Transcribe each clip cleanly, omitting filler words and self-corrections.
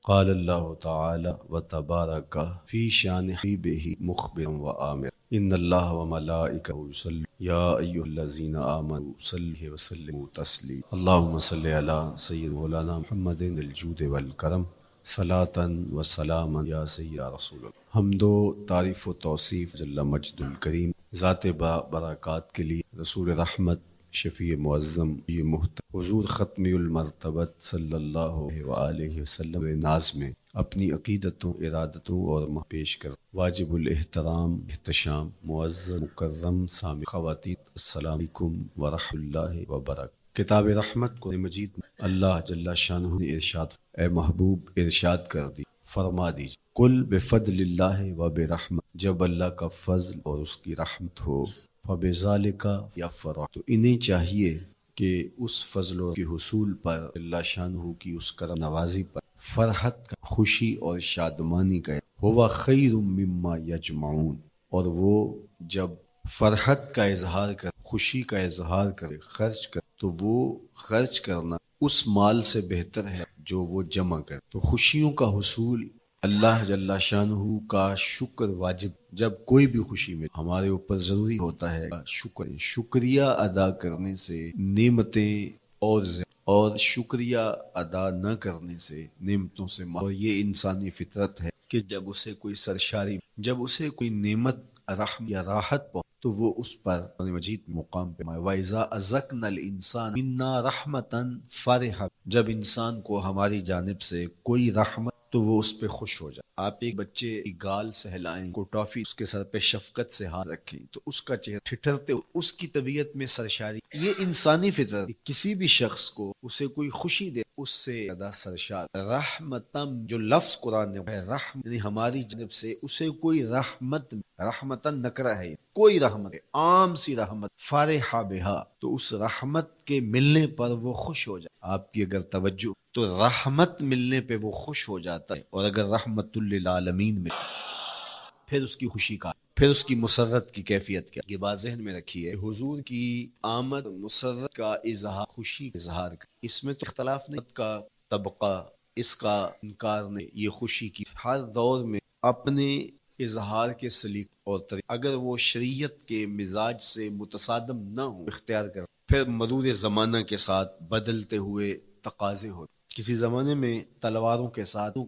قال اللہ تعالی وتبارک فی شان حبیبہ مخبرا وآمرا ان اللہ وملائکہ یصلون یا ایھا الذین آمنوا صلوا وسلموا تسلیما اللہم صلی علی سید مولانا محمد الجود والکرم صلاۃ و سلاما یا سید یا رسول اللہ۔ حمد و تعریف و توصیف جل مجد الکریم ذات با برکات کے لیے، رسول رحمت شفیع معظم یہ محترم حضور ختمی المرتبت صلی اللہ علیہ وآلہ وسلم ناز میں اپنی عقیدتوں، ارادتوں اور پیش کر واجب الاحترام احتشام معزز مکرم سامع خواتین، السلام علیکم ورحمۃ اللہ وبرکاتہ۔ کتاب رحمت کو مجید میں اللہ جل شانہ نے ارشاد، اے محبوب ارشاد کر دی، فرما دیجیے، کل بفضل اللہ و برحمت، جب اللہ کا فضل اور اس کی رحمت ہو، فبذالک یفرح، تو انہیں چاہیے کہ اس فضل کے حصول پر، اللہ شانہ کی اس کرم نوازی پر فرحت کا، خوشی اور شادمانی کا، ہوا خیر مما یجمعون، اور وہ جب فرحت کا اظہار کر، خوشی کا اظہار کرے، خرچ کر، تو وہ خرچ کرنا اس مال سے بہتر ہے جو وہ جمع کرے۔ تو خوشیوں کا حصول، اللہ جل شانہ کا شکر واجب، جب کوئی بھی خوشی ملے ہمارے اوپر ضروری ہوتا ہے شکریہ ادا کرنے سے نعمتیں اور شکریہ ادا نہ کرنے سے نعمتوں سے اور یہ انسانی فطرت ہے کہ جب اسے کوئی سرشاری، جب اسے کوئی نعمت، رحم یا راحت پہنچے تو وہ اس پر مجید مقام پہ وَإِذَا أَذَقْنَا الْإِنسَانَ مِنَّا رَحْمَةً فَرِحَ، جب انسان کو ہماری جانب سے کوئی رحمت تو وہ اس پہ خوش ہو جائے۔ آپ ایک بچے کی گال سہلائیں، کو ٹافی اس کے سر پہ شفقت سے ہاتھ رکھیں تو اس کا چہرہ ٹھٹھرتے، اس کی طبیعت میں سرشاری، یہ انسانی فطرت، کسی بھی شخص کو اسے کوئی خوشی دے اس سے زیادہ سرشار رحمتم، جو لفظ قرآن نے ہے رحم، یعنی ہماری جانب سے اسے کوئی رحمت، رحمتن نکرہ ہے، کوئی رحمت، عام سی رحمت، فرح بہا، تو اس رحمت کے ملنے پر وہ خوش ہو جائے۔ آپ کی اگر توجہ تو رحمت ملنے پہ وہ خوش ہو جاتا ہے، اور اگر رحمت للعالمین میں پھر اس کی خوشی کا، پھر اس کی مسرت کی کیفیت کیا، یہ بات ذہن میں رکھیے۔ حضور کی آمد مسرت کا اظہار، خوشی کا اظہار کا، اس میں تو اختلاف نہیں کا طبقہ اس کا انکار نہیں، یہ خوشی کی ہر دور میں اپنے اظہار کے سلیقے اور طریقے، اگر وہ شریعت کے مزاج سے متصادم نہ ہو اختیار کر، پھر مرور زمانہ کے ساتھ بدلتے ہوئے تقاضے ہوتے۔ کسی زمانے میں تلواروں کے ساتھ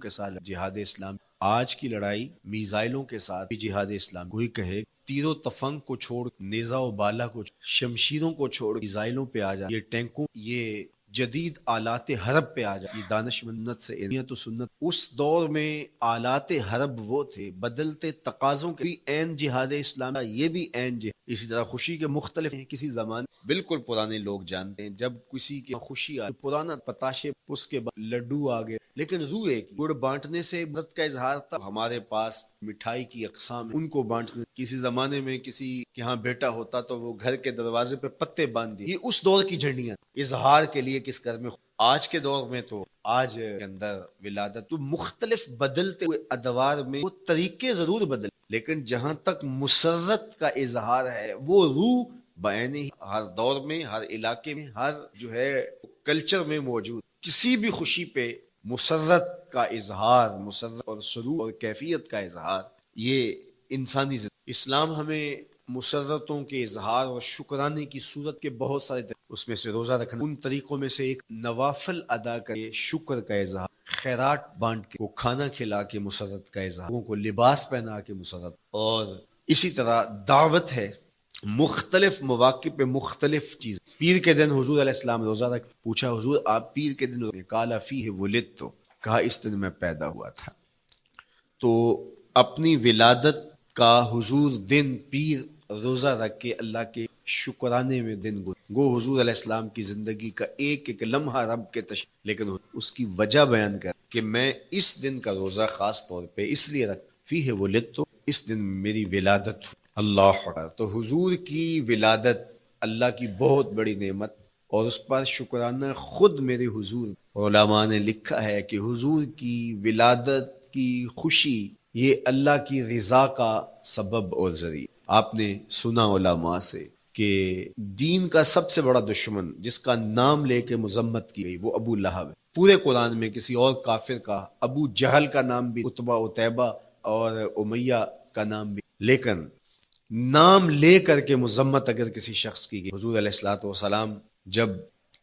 جہاد اسلام، آج کی لڑائی میزائلوں کے ساتھ بھی جہاد اسلام، کوئی کہے تیر و تفنگ کو چھوڑ، نیزہ و بالا کو، شمشیروں کو چھوڑ میزائلوں پہ آ جا، یہ ٹینکوں، یہ جدید آلات حرب پہ آ جا، یہ دانش مندت سے علمیت و سنت۔ اس دور میں آلات حرب وہ تھے، بدلتے تقاضوں کے بھی عین جہاد اسلام، یہ بھی عین جہاد۔ اسی طرح خوشی کے مختلف ہیں، کسی زمانے بالکل پرانے لوگ جانتے ہیں، جب کسی کی خوشی آئی پرانا پتاشے، اس کے بعد لڈو آ گئے، لیکن روح ایک، گڑ بانٹنے سے مدد کا اظہار تھا۔ ہمارے پاس مٹھائی کی اقسام، ان کو بانٹنے، کسی زمانے میں کسی کے ہاں بیٹا ہوتا تو وہ گھر کے دروازے پہ پتے باندھ دیے، یہ اس دور کی جھنڈیاں اظہار کے لیے کس گھر میں۔ آج کے دور میں تو آج کے اندر ولادت تو مختلف بدلتے ہوئے ادوار میں وہ طریقے ضرور بدل، لیکن جہاں تک مسرت کا اظہار ہے وہ روح بعین ہی ہر دور میں، ہر علاقے میں، ہر جو ہے کلچر میں موجود، کسی بھی خوشی پہ مسرت کا اظہار، مسرت اور سرور اور کیفیت کا اظہار، یہ انسانی زندگی۔ اسلام ہمیں مسرتوں کے اظہار اور شکرانے کی صورت کے بہت سارے طریقے، اس میں سے روزہ رکھنا ان طریقوں میں سے ایک، نوافل ادا کرے شکر کا اظہار، خیرات بانٹ کے، کو کھانا کھلا کے مسرت کا اظہار، لوگوں کو لباس پہنا کے مسرت، اور اسی طرح دعوت ہے مختلف مواقع پہ مختلف چیز۔ پیر کے دن حضور علیہ السلام روزہ رکھ، پوچھا حضور آپ پیر کے دن قال فیہ ولدت، کہا اس دن میں پیدا ہوا تھا۔ تو اپنی ولادت کا حضور دن پیر روزہ رکھ کے اللہ کے شکرانے میں دن گو حضور علیہ السلام کی زندگی کا ایک ایک لمحہ رب کے لیکن اس کی وجہ بیان کر کہ میں اس دن کا روزہ خاص طور پہ اس لیے رکھ، فیہ ولدت، اس دن میری ولادت ہوئی۔ اللہ اکبر۔ تو حضور کی ولادت اللہ کی بہت بڑی نعمت، اور اس پر شکرانہ خود میرے حضور، علماء نے لکھا ہے کہ حضور کی ولادت کی خوشی یہ اللہ کی رضا کا سبب اور ذریعہ۔ آپ نے سنا علماء سے کہ دین کا سب سے بڑا دشمن جس کا نام لے کے مذمت کی گئی وہ ابو لہب ہے۔ پورے قرآن میں کسی اور کافر کا، ابو جہل کا نام بھی، عتبہ عتیبہ اور امیہ کا نام بھی، لیکن نام لے کر کے مذمت اگر کسی شخص کی گئی۔ حضور علیہ الصلوۃ والسلام جب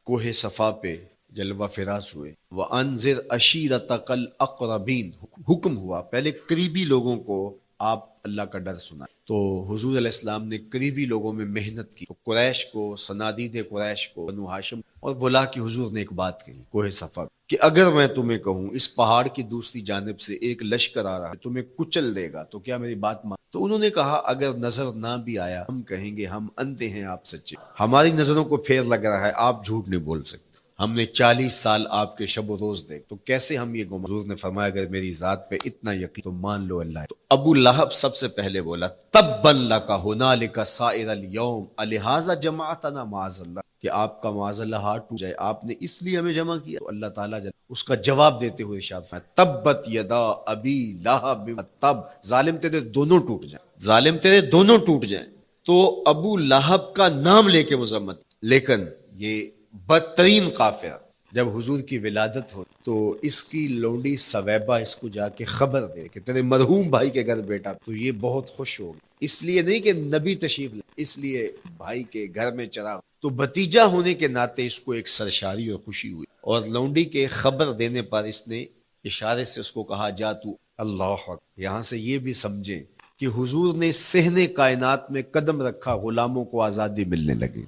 کوہ صفا پہ جلوہ فراز ہوئے، وَأَنذِرْ عَشِيرَتَكَ الْأَقْرَبِينَ، حکم ہوا پہلے قریبی لوگوں کو آپ اللہ کا ڈر سنائیں۔ تو حضور علیہ السلام نے قریبی لوگوں میں محنت کی، تو قریش کو، صنادید قریش کو، بنو ہاشم، اور بلا کہ حضور نے ایک بات کہی کوہ صفا کہ اگر میں تمہیں کہوں اس پہاڑ کی دوسری جانب سے ایک لشکر آ رہا ہے تمہیں کچل دے گا تو کیا میری بات مان؟ تو انہوں نے کہا اگر نظر نہ بھی آیا ہم کہیں گے ہم انتے ہیں آپ سچے، ہماری نظروں کو پھیر لگ رہا ہے، آپ جھوٹ نہیں بول سکتے، ہم نے 40 سال آپ کے شب و روز دیکھ، تو کیسے ہم یہ گم؟ حضور نے فرمایا اگر میری ذات پہ اتنا یقین تو مان لو اللہ ہے۔ تو ابو لہب سب سے پہلے بولا تبا لک ہنالک سائر الیوم الہذا جمعتنا معاذ اللہ، کہ آپ کا معاذ اللہ ہاتھ ٹوٹ جائے، آپ نے اس لیے ہمیں جمع کیا۔ تو اللہ تعالیٰ اس کا جواب دیتے ہوئے ارشاد فرمایا تبت یدا ابی لہب تب، ظالم تیرے دونوں ٹوٹ جائیں، ظالم تیرے دونوں ٹوٹ جائیں۔ تو ابو لہب کا نام لے کے مذمت، لیکن یہ بدترین کافر جب حضور کی ولادت ہو تو اس کی لونڈی سویبہ اس کو جا کے خبر دے کہ تیرے مرحوم بھائی کے گھر بیٹا، تو یہ بہت خوش ہو گئی، اس لیے نہیں کہ نبی تشریف لائے، اس لیے بھائی کے گھر میں چرا، تو بھتیجا ہونے کے ناطے اس کو ایک سرشاری اور خوشی ہوئی، اور لونڈی کے خبر دینے پر اس نے اشارے سے اس کو کہا جا تو اللہ اکبر۔ یہاں سے یہ بھی سمجھیں کہ حضور نے صحن کائنات میں قدم رکھا، غلاموں کو آزادی ملنے لگی،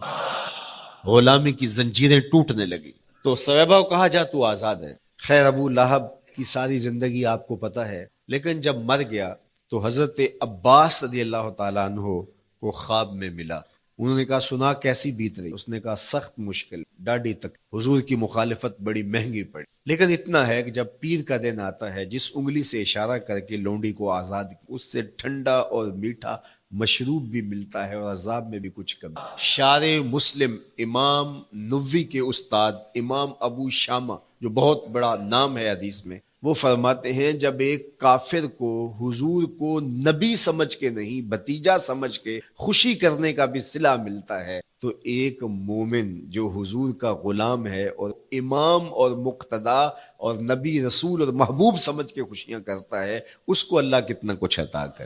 غلامی کی زنجیریں ٹوٹنے لگی، تو سویبہ کو کہا جا تو آزاد ہے۔ خیر ابو لہب کی ساری زندگی آپ کو پتہ ہے، لیکن جب مر گیا تو حضرت عباس رضی اللہ تعالیٰ عنہ کو خواب میں ملا، انہوں نے کہا سنا کیسی بیت رہی؟ اس نے کہا سخت مشکل، ڈاڈی تک، حضور کی مخالفت بڑی مہنگی پڑی، لیکن اتنا ہے کہ جب پیر کا دن آتا ہے جس انگلی سے اشارہ کر کے لونڈی کو آزاد کی، اس سے ٹھنڈا اور میٹھا مشروب بھی ملتا ہے اور عذاب میں بھی کچھ کم۔ شارع مسلم امام نووی کے استاد امام ابو شامہ جو بہت بڑا نام ہے حدیث میں، وہ فرماتے ہیں جب ایک کافر کو حضور کو نبی سمجھ کے نہیں بھتیجا سمجھ کے خوشی کرنے کا بھی صلہ ملتا ہے، تو ایک مومن جو حضور کا غلام ہے اور امام اور مقتدا اور نبی رسول اور محبوب سمجھ کے خوشیاں کرتا ہے، اس کو اللہ کتنا کچھ عطا کر۔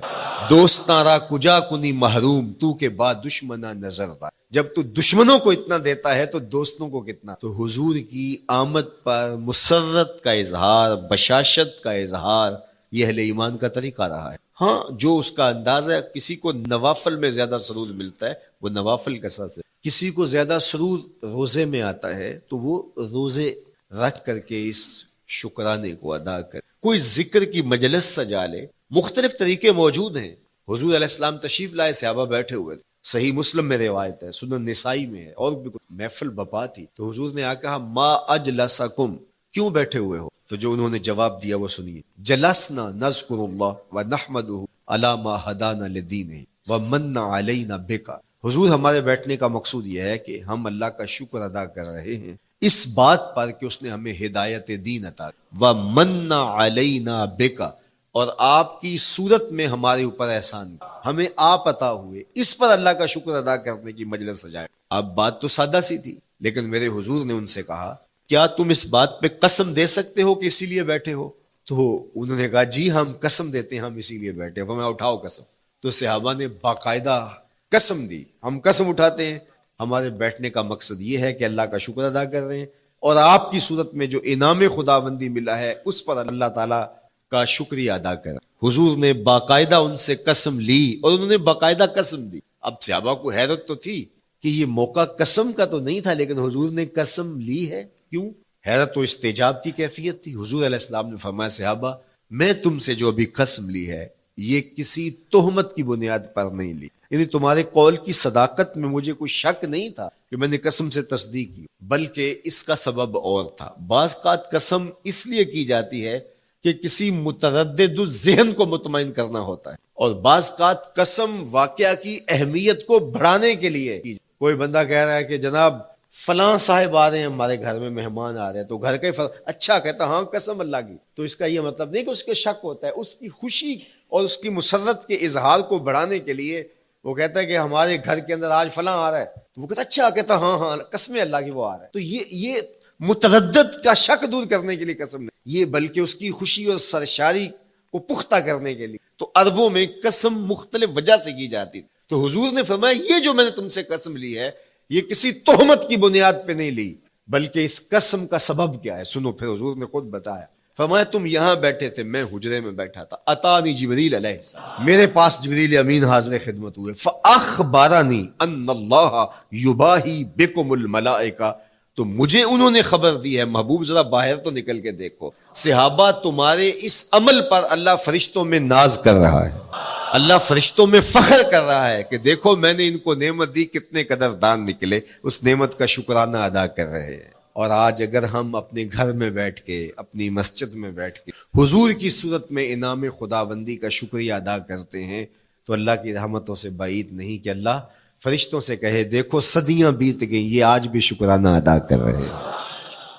دوستاں را کجا کنی محروم، تو کے بعد دشمنا نظر دا، جب تو دشمنوں کو اتنا دیتا ہے تو دوستوں کو کتنا۔ تو حضور کی آمد پر مسرت کا اظہار، بشاشت کا اظہار، یہ اہل ایمان کا طریقہ رہا ہے۔ ہاں جو اس کا انداز ہے، کسی کو نوافل میں زیادہ سرور ملتا ہے وہ نوافل کے ساتھ، کسی کو زیادہ سرور روزے میں آتا ہے تو وہ روزے رکھ کر کے اس شکرانے کو ادا کر، کوئی ذکر کی مجلس سجا لے، مختلف طریقے موجود ہیں۔ حضور علیہ السلام تشریف لائے، صحابہ بیٹھے ہوئے تھے، صحیح مسلم میں روایت ہے، سنن نسائی میں ہے، اور بھی محفل بپا تھی، تو حضور نے آ کہا ما اجلسکم، کیوں بیٹھے ہوئے ہو؟ تو جو انہوں نے جواب دیا وہ سنیے، جلسنا نذکر اللہ ونحمدہ علی ما ہدانا لدینہ ومن علینا بک، حضور ہمارے بیٹھنے کا مقصود یہ ہے کہ ہم اللہ کا شکر ادا کر رہے ہیں اس بات پر کہ اس نے ہمیں ہدایت دین عطا کی، ومن علینا بک، اور آپ کی صورت میں ہمارے اوپر احسان کی، ہمیں آپ عطا ہوئے، اس پر اللہ کا شکر ادا کرنے کی مجلس سجائے۔ اب بات تو سادہ سی تھی، لیکن میرے حضور نے ان سے کہا کیا تم اس بات پہ قسم دے سکتے ہو کہ اسی لیے بیٹھے ہو؟ تو انہوں نے کہا جی ہم قسم دیتے ہیں ہم اسی لیے بیٹھے ہیں۔ میں اٹھاؤ قسم، تو صحابہ نے باقاعدہ قسم دی، ہم قسم اٹھاتے ہیں، ہمارے بیٹھنے کا مقصد یہ ہے کہ اللہ کا شکر ادا کر رہے ہیں، اور آپ کی صورت میں جو انعام خداوندی ملا ہے اس پر اللہ تعالیٰ کا شکریہ ادا کرا۔ حضور نے باقاعدہ ان سے قسم لی، اور انہوں نے باقاعدہ قسم دی۔ اب صحابہ کو حیرت تو تھی کہ یہ موقع قسم کا تو نہیں تھا، لیکن حضور نے قسم لی ہے، کیوں؟ حیرت تو استجاب کی کیفیت تھی۔ حضور علیہ السلام نے فرمایا صحابہ میں تم سے جو ابھی قسم لی ہے یہ کسی تہمت کی بنیاد پر نہیں لی، یعنی تمہارے قول کی صداقت میں مجھے کوئی شک نہیں تھا کہ میں نے قسم سے تصدیق کی، بلکہ اس کا سبب اور تھا۔ بعض اوقات قسم اس لیے کی جاتی ہے کہ کسی متردد ذہن کو مطمئن کرنا ہوتا ہے، اور بعض اوقات قسم واقعہ کی اہمیت کو بڑھانے کے لیے کی۔ کوئی بندہ کہہ رہا ہے کہ جناب فلاں صاحب آ رہے ہیں، ہمارے گھر میں مہمان آ رہے ہیں، تو گھر کا اچھا کہتا ہاں قسم اللہ کی، تو اس کا یہ مطلب نہیں کہ اس کے شک ہوتا ہے، اس کی خوشی اور اس کی مسرت کے اظہار کو بڑھانے کے لیے وہ کہتا ہے کہ ہمارے گھر کے اندر آج فلاں آ رہا ہے، تو وہ کہتا ہے اچھا، کہتا ہاں ہاں قسم اللہ کی وہ آ رہا ہے. تو یہ متردد کا شک دور کرنے کے لیے قسم نہیں، یہ بلکہ اس کی خوشی اور سرشاری کو پختہ کرنے کے لیے. تو عربوں میں قسم مختلف وجہ سے کی جاتی. تو حضور نے فرمایا یہ جو میں نے تم سے قسم لی ہے یہ کسی تہمت کی بنیاد پہ نہیں لی، بلکہ اس قسم کا سبب کیا ہے سنو. پھر حضور نے خود بتایا، فرمایا تم یہاں بیٹھے تھے، میں حجرے میں بیٹھا تھا، اتانی جبریل علیہ السلام، میرے پاس جبریل امین حاضر خدمت ہوئے، فاخبرنی ان اللہ یباہی بکم الملائکہ، تو مجھے انہوں نے خبر دی ہے. محبوب ذرا باہر تو نکل کے دیکھو، صحابہ تمہارے اس عمل پر اللہ فرشتوں میں ناز کر رہا ہے، اللہ فرشتوں میں فخر کر رہا ہے کہ دیکھو میں نے ان کو نعمت دی، کتنے قدردان نکلے، اس نعمت کا شکرانہ ادا کر رہے ہیں. اور آج اگر ہم اپنے گھر میں بیٹھ کے، اپنی مسجد میں بیٹھ کے حضور کی صورت میں انعام خداوندی کا شکریہ ادا کرتے ہیں تو اللہ کی رحمتوں سے بعید نہیں کہ اللہ فرشتوں سے کہے دیکھو صدیاں بیت گئیں، یہ آج بھی شکرانہ ادا کر رہے ہیں،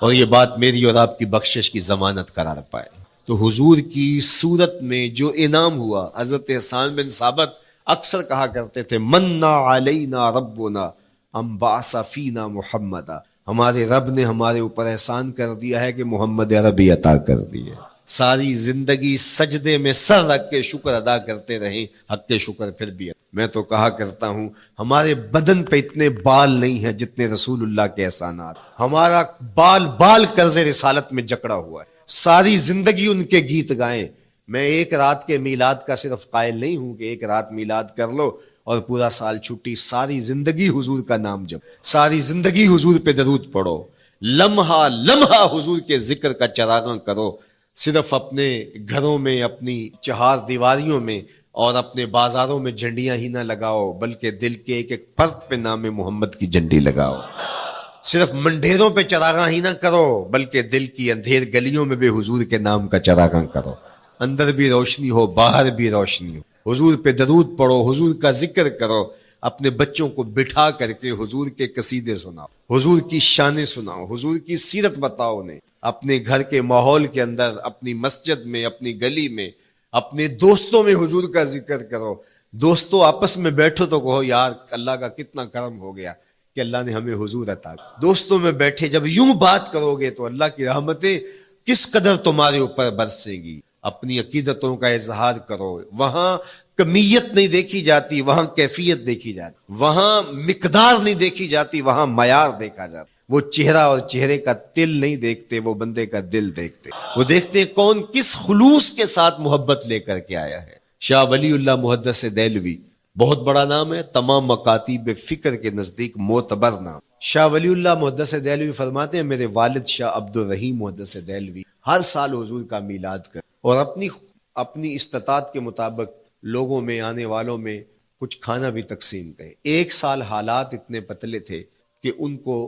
اور یہ بات میری اور آپ کی بخشش کی ضمانت قرار پائے. تو حضور کی صورت میں جو انعام ہوا، حضرت حسان بن ثابت اکثر کہا کرتے تھے منا علینا ربنا ام بعث فینا محمدا، ہمارے رب نے ہمارے اوپر احسان کر دیا ہے کہ محمد عربی عطا کر دی ہے. ساری زندگی سجدے میں سر رکھ کے شکر ادا کرتے رہیں، حق کے شکر پھر بھی. میں تو کہا کرتا ہوں ہمارے بدن پہ اتنے بال نہیں ہیں جتنے رسول اللہ کے احسانات. ہمارا بال بال قرض رسالت میں جکڑا ہوا ہے، ساری زندگی ان کے گیت گائیں. میں ایک رات کے میلاد کا صرف قائل نہیں ہوں کہ ایک رات میلاد کر لو اور پورا سال چھٹی. ساری زندگی حضور کا نام جپ، ساری زندگی حضور پہ درود پڑھو، لمحہ لمحہ حضور کے ذکر کا چراغاں کرو. صرف اپنے گھروں میں، اپنی چہار دیواریوں میں اور اپنے بازاروں میں جھنڈیاں ہی نہ لگاؤ، بلکہ دل کے ایک ایک فرد پہ نام محمد کی جھنڈی لگاؤ. صرف منڈیروں پہ چراغاں ہی نہ کرو، بلکہ دل کی اندھیر گلیوں میں بھی حضور کے نام کا چراغاں کرو. اندر بھی روشنی ہو، باہر بھی روشنی ہو. حضور پہ درود پڑھو، حضور کا ذکر کرو. اپنے بچوں کو بٹھا کر کے حضور کے قصیدے سناؤ، حضور کی شانیں سناؤ، حضور کی سیرت بتاؤ انہیں. اپنے گھر کے ماحول کے اندر، اپنی مسجد میں، اپنی گلی میں، اپنے دوستوں میں حضور کا ذکر کرو. دوستوں آپس میں بیٹھو تو کہو یار اللہ کا کتنا کرم ہو گیا کہ اللہ نے ہمیں حضور عطا کیا. دوستوں میں بیٹھے جب یوں بات کرو گے تو اللہ کی رحمتیں کس قدر تمہارے اوپر برسیں گی. اپنی عقیدتوں کا اظہار کرو. وہاں کمیت نہیں دیکھی جاتی، وہاں کیفیت دیکھی جاتی. وہاں مقدار نہیں دیکھی جاتی، وہاں معیار دیکھا جاتا. وہ چہرہ اور چہرے کا تل نہیں دیکھتے، وہ بندے کا دل دیکھتے. وہ دیکھتے کون کس خلوص کے ساتھ محبت لے کر کے آیا ہے. شاہ ولی اللہ محدث دہلوی بہت بڑا نام ہے، تمام مکاتیب فکر کے نزدیک معتبر نام. شاہ ولی اللہ محدث دہلوی فرماتے ہیں میرے والد شاہ عبد الرحیم محدث دہلوی ہر سال حضور کا میلاد کر اور اپنی استطاعت کے مطابق لوگوں میں، آنے والوں میں کچھ کھانا بھی تقسیم کرے. ایک سال حالات اتنے پتلے تھے کہ ان کو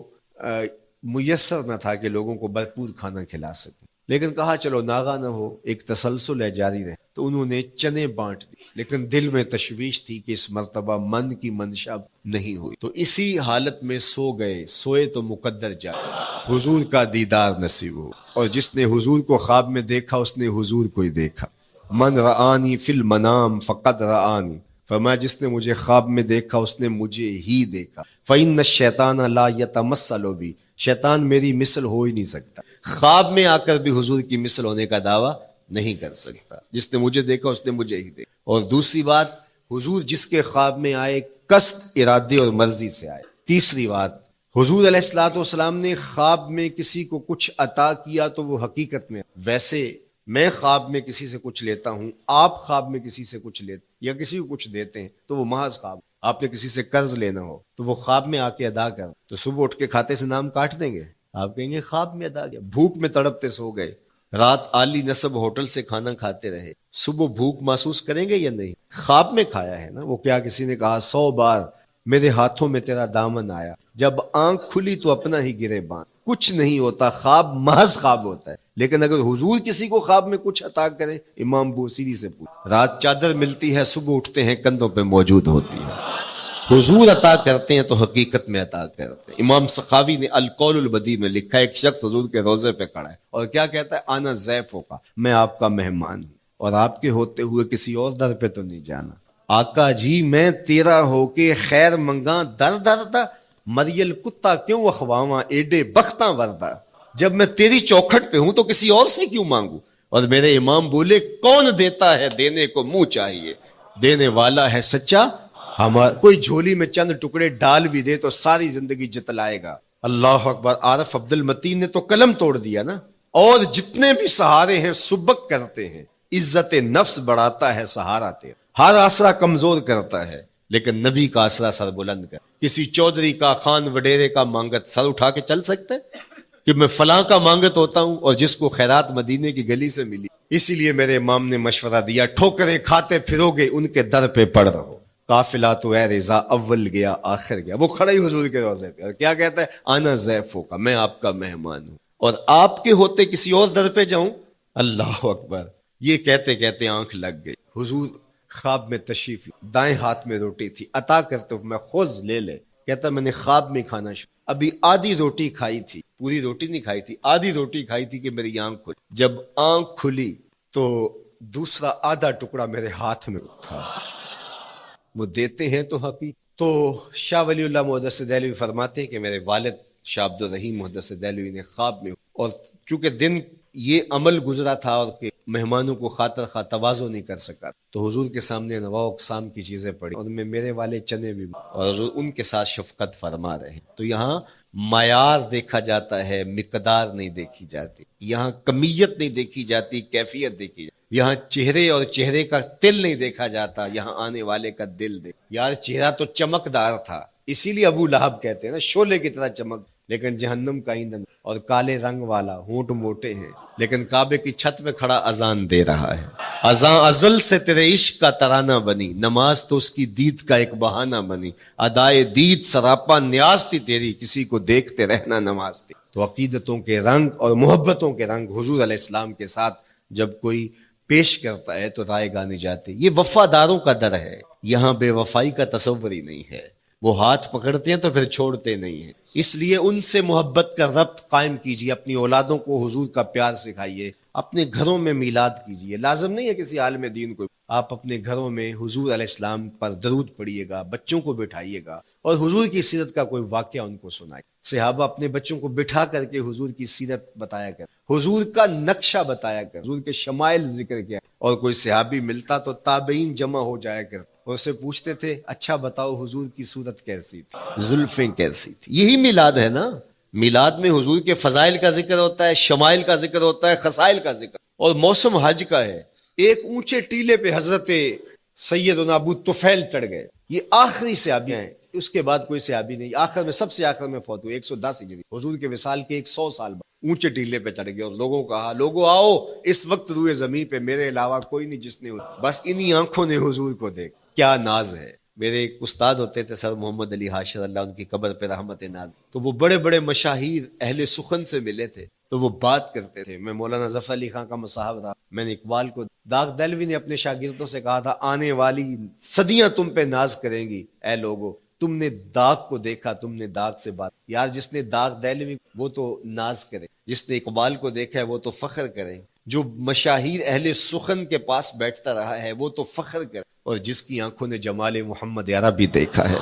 میسر نہ تھا کہ لوگوں کو بھرپور کھانا کھلا سکیں، لیکن کہا چلو ناغہ نہ ہو، ایک تسلسل ہے جاری رہے. تو انہوں نے چنے بانٹ دی، لیکن دل میں تشویش تھی کہ اس مرتبہ من کی منشا نہیں ہوئی. تو اسی حالت میں سو گئے. سوئے تو مقدر جائے، حضور کا دیدار نصیب ہو. اور جس نے حضور کو خواب میں دیکھا اس نے حضور کو ہی دیکھا. من رآنی فی المنام فقد رآنی، فرمایا جس نے مجھے خواب میں دیکھا اس نے مجھے ہی دیکھا. فإن الشیطان لا یتمثل بی، شیطان میری مثل ہو ہی نہیں سکتا. خواب میں آ کر بھی حضور کی مثل ہونے کا دعویٰ نہیں کر سکتا. جس نے مجھے دیکھا اس نے مجھے ہی دیکھا. اور دوسری بات، حضور جس کے خواب میں آئے قصد، ارادے اور مرضی سے آئے. تیسری بات، حضور علیہ الصلوۃ والسلام نے خواب میں کسی کو کچھ عطا کیا تو وہ حقیقت میں، ویسے میں خواب میں کسی سے کچھ لیتا ہوں، آپ خواب میں کسی سے کچھ لیتے یا کسی کو کچھ دیتے ہیں تو وہ محض خواب. آپ نے کسی سے قرض لینا ہو تو وہ خواب میں آ کے ادا کر، تو صبح اٹھ کے کھاتے سے نام کاٹ دیں گے؟ آپ کہیں گے خواب میں ادا کیا. بھوک میں تڑپتے سو گئے، رات عالی نصب ہوٹل سے کھانا کھاتے رہے، صبح بھوک محسوس کریں گے یا نہیں؟ خواب میں کھایا ہے نا. وہ کیا کسی نے کہا 100 بار میرے ہاتھوں میں تیرا دامن آیا، جب آنکھ کھلی تو اپنا ہی گرے بان. کچھ نہیں ہوتا، خواب محض خواب ہوتا ہے. لیکن اگر حضور کسی کو خواب میں کچھ عطا کرے، امام بوسیری سے پوچھ، رات چادر ملتی ہے، صبح اٹھتے ہیں کندھوں پہ موجود ہوتی ہے. حضور عطا کرتے ہیں تو حقیقت میں عطا کرتے ہیں. امام سخاوی نے القول البدیع میں لکھا ہے، ایک شخص حضور کے روضے پہ کھڑا ہے اور کیا کہتا ہے؟ آنا ضیفوں کا، میں آپ کا مہمان ہوں اور آپ کے ہوتے ہوئے کسی اور در پہ تو نہیں جانا. آقا جی میں تیرا ہو کے خیر منگاں در دردا، مریل کتا کیوں اخواواں ایڈے بختاں وردا، جب میں تیری چوکھٹ پہ ہوں تو کسی اور سے کیوں مانگوں؟ اور میرے امام بولے کون دیتا ہے دینے کو منہ چاہیے، دینے والا ہے سچا ہمارا، کوئی جھولی میں چند ٹکڑے ڈال بھی دے تو ساری زندگی جتلائے گا۔ اللہ اکبر۔ عارف عبد المتین نے تو قلم توڑ دیا نا، اور جتنے بھی سہارے ہیں سبک کرتے ہیں، عزت نفس بڑھاتا ہے سہارا تیرا، ہر آسرا کمزور کرتا ہے لیکن نبی کا آسرا سر بلند کر۔ کسی چودھری کا خان وڈیرے کا مانگت سر اٹھا کے چل سکتے کہ میں فلاں کا مانگت ہوتا ہوں اور جس کو خیرات مدینے کی گلی سے ملی؟ اسی لیے میرے امام نے مشورہ دیا، ٹھوکریں کھاتے پھرو گے ان کے در پہ پڑ رہو، قافلہ تو اے رضا اول گیا آخر گیا۔ وہ کھڑا ہی حضور کے روضے پہ کیا کہتا ہے؟ آنا ضیفوں کا، میں آپ کا مہمان ہوں، اور آپ کے ہوتے کسی اور در پہ جاؤں؟ اللہ اکبر۔ یہ کہتے کہتے آنکھ لگ گئی، حضور خواب میں تشریف، دائیں ہاتھ میں روٹی تھی، عطا کرتے میں خود لے لے۔ کہتا میں نے خواب میں کھانا شروع، ابھی آدھی روٹی کھائی تھی، پوری روٹی نہیں کھائی تھی، آدھی روٹی کھائی تھی کہ میری آنکھ کھلی، جب آنکھ کھلی تو دوسرا آدھا ٹکڑا میرے ہاتھ میں تھا۔ وہ دیتے ہیں تو حقیق۔ تو شاہ ولی اللہ محدث دہلوی فرماتے ہیں کہ میرے والد شاہ عبد الرحیم محدث دہلوی نے خواب میں، اور چونکہ دن یہ عمل گزرا تھا اور کہ مہمانوں کو خاطر خواہ تواضع نہیں کر سکا، تو حضور کے سامنے نواع اقسام کی چیزیں پڑی، اور میں میرے والے چنے بھی، اور حضور ان کے ساتھ شفقت فرما رہے ہیں۔ تو یہاں معیار دیکھا جاتا ہے، مقدار نہیں دیکھی جاتی، یہاں کمیت نہیں دیکھی جاتی، کیفیت دیکھی جاتی، یہاں چہرے اور چہرے کا تل نہیں دیکھا جاتا، یہاں آنے والے کا دل دیکھ۔ یار چہرہ تو چمکدار تھا، اسی لیے ابو لہب کہتے ہیں نا شعلے کی طرح چمک، لیکن جہنم کا ایندھن، اور کالے رنگ والا، ہونٹ موٹے ہیں، لیکن کعبے کی چھت پہ کھڑا اذان دے رہا ہے۔ اذان ازل سے تیرے عشق کا ترانہ بنی، نماز تو اس کی دید کا ایک بہانہ بنی، ادائے دید سراپا نیاز تھی تیری، کسی کو دیکھتے رہنا نماز تھی۔ تو عقیدتوں کے رنگ اور محبتوں کے رنگ حضور علیہ السلام کے ساتھ جب کوئی پیش کرتا ہے تو رائے گانی جاتی۔ یہ وفاداروں کا در ہے، یہاں بے وفائی کا تصور ہی نہیں ہے، وہ ہاتھ پکڑتے ہیں تو پھر چھوڑتے نہیں ہیں۔ اس لیے ان سے محبت کا ربط قائم کیجیے، اپنی اولادوں کو حضور کا پیار سکھائیے، اپنے گھروں میں میلاد کیجیے۔ لازم نہیں ہے کسی عالم دین کو، آپ اپنے گھروں میں حضور علیہ السلام پر درود پڑھیے گا، بچوں کو بٹھائیے گا اور حضور کی سیرت کا کوئی واقعہ ان کو سنائے۔ صحابہ اپنے بچوں کو بٹھا کر کے حضور کی سیرت بتایا کر، حضور کا نقشہ بتایا کر، حضور کے شمائل ذکر کیا، اور کوئی صحابی ملتا تو تابعین جمع ہو جایا کر، اور اسے پوچھتے تھے اچھا بتاؤ حضور کی صورت کیسی تھی، زلفیں کیسی تھی۔ یہی میلاد ہے نا، میلاد میں حضور کے فضائل کا ذکر ہوتا ہے، شمائل کا ذکر ہوتا ہے، خصائل کا ذکر، اور موسم حج کا ہے۔ ایک اونچے ٹیلے پہ حضرت سیدنا ابو طفیل چڑھ گئے، یہ آخری صحابی ہیں، اس کے بعد کوئی صحابی نہیں، آخر میں سب سے آخر میں فوت ہوئے 110 ہجری، حضور کے وصال کے 100 سال بعد اونچے ٹیلے پہ چڑھ گئے، اور لوگوں کو کہا لوگوں آؤ، اس وقت روئے زمین پہ میرے علاوہ کوئی نہیں جس نے بس انہی آنکھوں نے حضور کو دیکھ۔ کیا ناز ہے۔ میرے ایک استاد ہوتے تھے سر محمد علی حاشر، اللہ ان کی قبر پہ رحمت ناز، تو وہ بڑے بڑے مشاہیر اہل سخن سے ملے تھے، تو وہ بات کرتے تھے۔ میں مولانا ظفر علی خان کا مصاحب رہا، میں نے اقبال کو، داغ دہلوی نے اپنے شاگردوں سے کہا تھا آنے والی صدیاں تم پہ ناز کریں گی اے لوگو، تم نے داغ کو دیکھا، تم نے داغ سے بات۔ یار جس نے داغ دہلوی وہ تو ناز کرے، جس نے اقبال کو دیکھا ہے وہ تو فخر کرے، جو مشاہیر اہل سخن کے پاس بیٹھتا رہا ہے وہ تو فخر کرے، اور جس کی آنکھوں نے جمال محمد عربی دیکھا ہے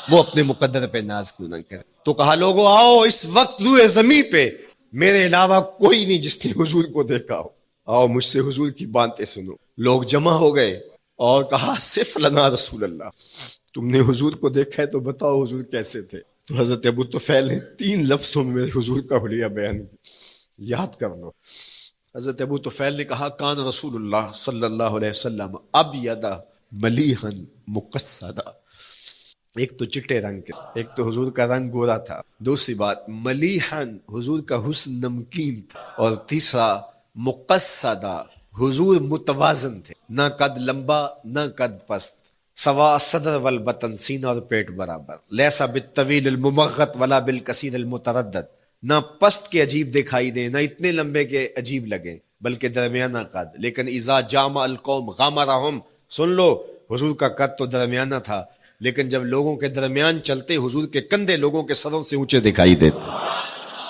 وہ اپنے مقدر پہ ناز کیوں نہ کرے۔ تو کہا لوگوں آؤ، اس وقت روئے زمین پہ میرے علاوہ کوئی نہیں جس نے حضور کو دیکھا ہو، آؤ مجھ سے حضور کی باتیں سنو۔ لوگ جمع ہو گئے اور کہا صف لنا رسول اللہ، تم نے حضور کو دیکھا ہے تو بتاؤ حضور کیسے تھے۔ تو حضرت ابو طفیل نے 3 لفظوں میں حضور کا حلیہ بیان کیا، یاد کر لو۔ حضرت ابو طفیل نے کہا کان رسول اللہ صلی اللہ علیہ وسلم ابیض ملیحا مقصدا، ایک تو چٹے رنگ کے، ایک تو حضور کا رنگ گورا تھا، دوسری بات ملیحا حضور کا حسن نمکین تھا، اور تیسرا مقصدا حضور متوازن تھے، نہ قد لمبا نہ قد پست، سوا صدر والبطن، سینہ اور پیٹ برابر، لیسا بالطویل الممغط ولا بالکثیر المتردد، نہ پست کے عجیب دکھائی دیں نہ اتنے لمبے کے عجیب لگیں، بلکہ درمیانہ قد، لیکن اذا جامع القوم غامرہم، سن لو حضور کا قد تو درمیانہ تھا، لیکن جب لوگوں کے درمیان چلتے حضور کے کندھے لوگوں کے سروں سے اونچے دکھائی دیتے۔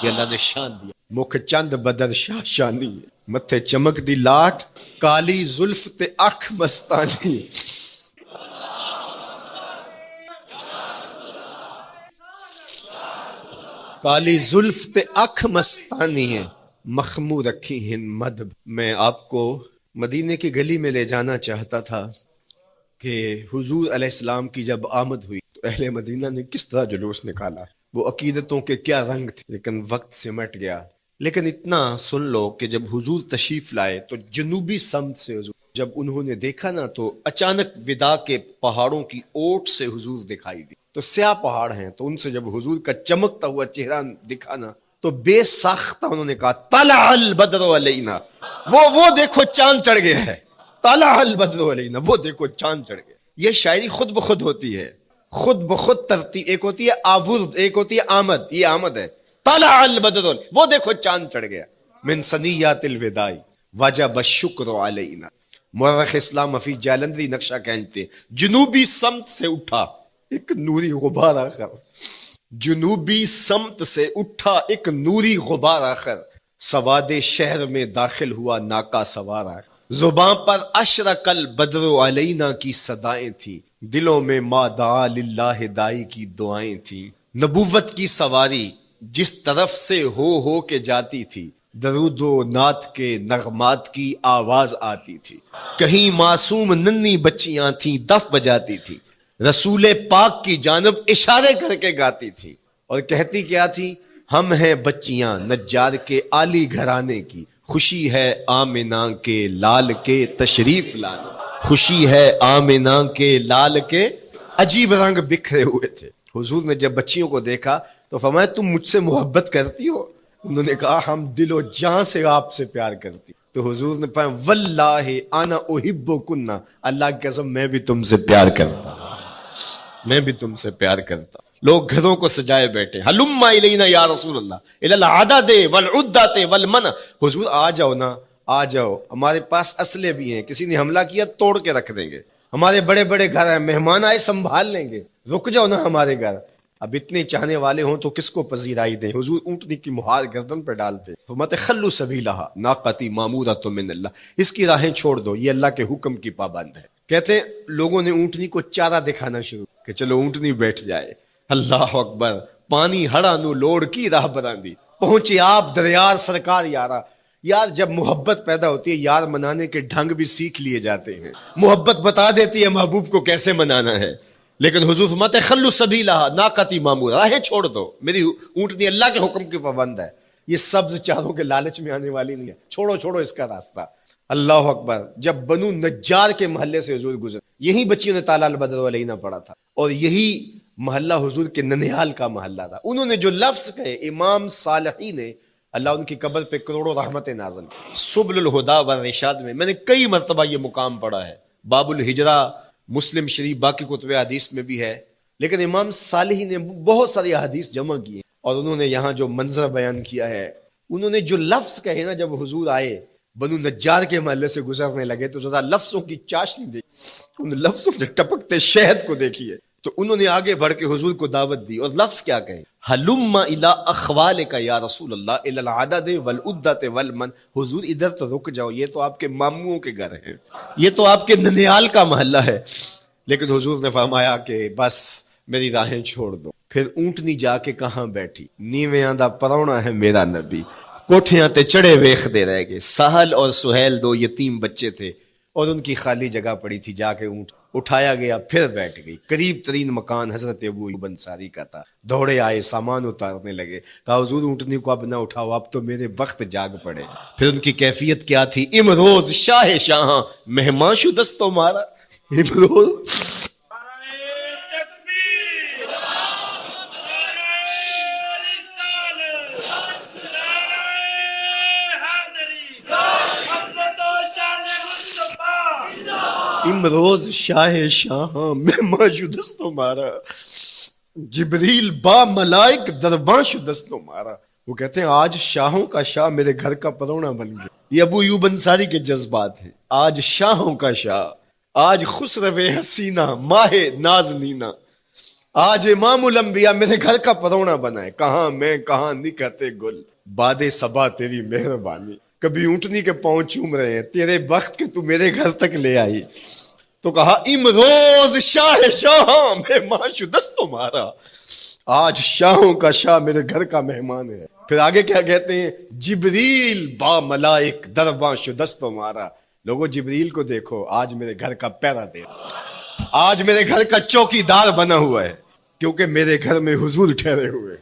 یہ اللہ نے شان دیا۔ مکھ چند بدر شاہ شانی، متھے چمک دی لاٹ، کالی زلف تے اکھ مستانی، کالی زلف تے اکھ مستانی ہے، مخمور رکھی ہن مدب۔ میں آپ کو مدینے کی گلی میں لے جانا چاہتا تھا کہ حضور علیہ السلام کی جب آمد ہوئی تو اہل مدینہ نے کس طرح جلوس نکالا، وہ عقیدتوں کے کیا رنگ تھے، لیکن وقت سمٹ گیا۔ لیکن اتنا سن لو کہ جب حضور تشریف لائے تو جنوبی سمت سے حضور جب انہوں نے دیکھا نا تو اچانک ودا کے پہاڑوں کی اوٹ سے حضور دکھائی دی۔ تو سیاہ پہاڑ ہیں تو ان سے جب حضور کا چمکتا ہوا چہرہ دکھا نا تو بے ساختہ انہوں نے کہا طلع البدر علینا، وہ دیکھو چاند چڑھ گیا ہے، طلع البدر علینا، وہ دیکھو چاند چڑھ گیا۔ یہ شاعری خود بخود ہوتی ہے، خود بخود ترتیب، ایک ہوتی ہے آورد، ایک ہوتی ہے آمد، یہ آمد ہے۔ طلع البدر، وہ دیکھو چاند چڑھ گیا۔ من ثنیات الوداع وجب الشکر علینا۔ مورخ اسلام حفیظ جالندری نقشہ کھینچتے جنوبی سمت سے اٹھا ایک نوری غبار آخر، جنوبی سمت سے اٹھا ایک نوری غبار آخر، سواد شہر میں داخل ہوا ناکا سوار آخر۔ زباں پر اشرق البدر علینا کی صدائیں تھیں، دلوں میں ما دعا للہ دائی کی دعائیں تھیں۔ نبوت کی سواری جس طرف سے ہو کے جاتی تھی، درود و نعت کے نغمات کی آواز آتی تھی۔ کہیں معصوم ننھی بچیاں تھیں دف بجاتی تھی، رسول پاک کی جانب اشارے کر کے گاتی تھی اور کہتی کیا تھی، ہم ہیں بچیاں نجار کے عالی گھرانے کی، خوشی ہے آمنہ کے لال کے تشریف لانا، خوشی ہے آمنہ کے لال کے۔ عجیب رنگ بکھرے ہوئے تھے۔ حضور نے جب بچیوں کو دیکھا تو فرمایا تم مجھ سے محبت کرتی ہو؟ انہوں نے کہا ہم دل و جان سے آپ سے پیار کرتی۔ تو حضور نے فرمایا واللہ انا احبکن، اللہ کی قسم میں بھی تم سے پیار کرتا ہوں، میں بھی تم سے پیار کرتا ہوں۔ لوگ گھروں کو سجائے بیٹھے، ہلم الینا یا رسول اللہ الی العدد والعدۃ والمنع، حضور آ جاؤ نا، آ جاؤ، ہمارے پاس اسلحے بھی ہیں، کسی نے حملہ کیا توڑ کے رکھ دیں گے، ہمارے بڑے بڑے گھر ہیں، مہمان آئے سنبھال لیں گے، رک جاؤ نا ہمارے گھر۔ اب اتنے چاہنے والے ہوں تو کس کو پذیرائی دیں؟ حضور اونٹنی کی مہار گردن پہ ڈالتے، فرماتے خلو سبیلہا ناقتی مامورۃ من اللہ، اس کی راہیں چھوڑ دو، یہ اللہ کے حکم کی پابند ہے۔ کہتے ہیں لوگوں نے اونٹنی کو چارہ دکھانا شروع کہ چلو اونٹنی بیٹھ جائے، اللہ اکبر، پانی ہڑا نو لوڑ کی راہ براندی، پہنچے آپ دریار سرکار یارا۔ یار جب محبت پیدا ہوتی ہے یار منانے کے ڈھنگ بھی سیکھ لیے جاتے ہیں، محبت بتا دیتی ہے محبوب کو کیسے منانا ہے۔ لیکن حضور فرماتے خلو سبیلہ ناقتی مامور، راہیں چھوڑ دو، میری اونٹنی اللہ کے حکم کی پابند ہے، یہ سبز چاروں کے لالچ میں آنے والی نہیں ہے، چھوڑو چھوڑو اس کا راستہ۔ اللہ اکبر، جب بنو نجار کے محلے سے حضور گزر، یہی بچیوں نے طلع البدر علینا پڑھا تھا، اور یہی محلہ حضور کے ننیال کا محلہ تھا۔ انہوں نے جو لفظ کہے، امام صالحی نے، اللہ ان کی قبر پہ کروڑوں رحمتیں نازل کی۔ سبل الہدیٰ والرشاد میں نے کئی مرتبہ یہ مقام پڑھا ہے، باب الہجرہ مسلم شریف باقی کتب حدیث میں بھی ہے، لیکن امام صالحی نے بہت ساری حدیث جمع کی ہیں، اور انہوں نے یہاں جو منظر بیان کیا ہے، انہوں نے جو لفظ کہے نا، جب حضور آئے بنو نجار کے محلے سے گزرنے لگے تو ذرا لفظوں کی چاشنی دیکھی، ان لفظوں سے ٹپکتے شہد کو دیکھیے، تو انہوں نے آگے بڑھ کے حضور کو دعوت دی، اور لفظ کیا کہے، ہلم الی اخوالک یا رسول اللہ الی العدد والعدۃ والمن، حضور ادھر تو رک جاؤ، یہ تو آپ کے ماموں کے گھر ہیں، یہ تو آپ کے ننیال کا محلہ ہے۔ لیکن حضور نے فرمایا کہ بس میری راہیں چھوڑ دو۔ پھر اونٹنی جا کے کہاں بیٹھی، نیویاں دا پرونا ہے میرا نبی، کوٹھیاں تے چڑھے ویخ دے رہ گئے۔ سہل اور سہیل دو یتیم بچے تھے اور ان کی خالی جگہ پڑی تھی، جا کے اونٹ اٹھایا گیا، پھر بیٹھ گئی۔ قریب ترین مکان حضرت ابو ایوب انصاری کا تھا، دوڑے آئے، سامان اتارنے لگے، کہا حضور اونٹنی کو اب نہ اٹھاؤ، اب تو میرے وقت جاگ پڑے۔ پھر ان کی کیفیت کیا تھی، امروز شاہ شاہاں مہمان شدست مارا، امروز امروز شاہ شاہاں مہمان شدست مارا، جبریل با ملائک درباں شدست مارا۔ وہ کہتے ہیں آج شاہوں کا شاہ میرے گھر کا پرونا بن گیا۔ یہ ابو ایوب انصاری کے جذبات ہیں، آج شاہوں کا شاہ، آج خسرو حسینہ ماہ نازنینہ، آج امام الانبیاء میرے گھر کا پرونا بنا ہے۔ کہاں میں کہاں نکھتے گل، باد صبا تیری مہربانی، کبھی اونٹنی کے پاؤں چوم رہے ہیں، تیرے وقت کے تو میرے گھر تک لے آئی۔ تو کہا امروز شاہ شاہاں مہمان شدست مارا، آج شاہوں کا شاہ میرے گھر کا مہمان ہے. پھر آگے کیا کہتے ہیں؟ جبریل با ملائک درباں شدست مارا. لوگوں جبریل کو دیکھو، آج میرے گھر کا پہرا دے، آج میرے گھر کا چوکی دار بنا ہوا ہے، کیونکہ میرے گھر میں حضور ٹھہرے ہوئے.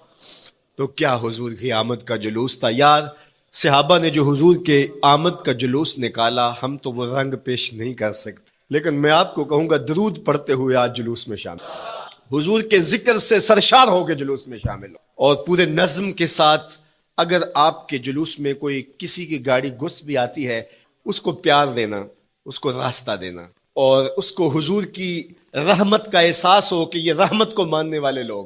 تو کیا حضور کی آمد کا جلوس تھا یار. صحابہ نے جو حضور کے آمد کا جلوس نکالا، ہم تو وہ رنگ پیش نہیں کر سکتے، لیکن میں آپ کو کہوں گا درود پڑھتے ہوئے آج جلوس میں شامل، حضور کے ذکر سے سرشار ہو کے جلوس میں شامل ہو، اور پورے نظم کے ساتھ. اگر آپ کے جلوس میں کوئی کسی کی گاڑی گھس بھی آتی ہے، اس کو پیار دینا، اس کو راستہ دینا، اور اس کو حضور کی رحمت کا احساس ہو کہ یہ رحمت کو ماننے والے لوگ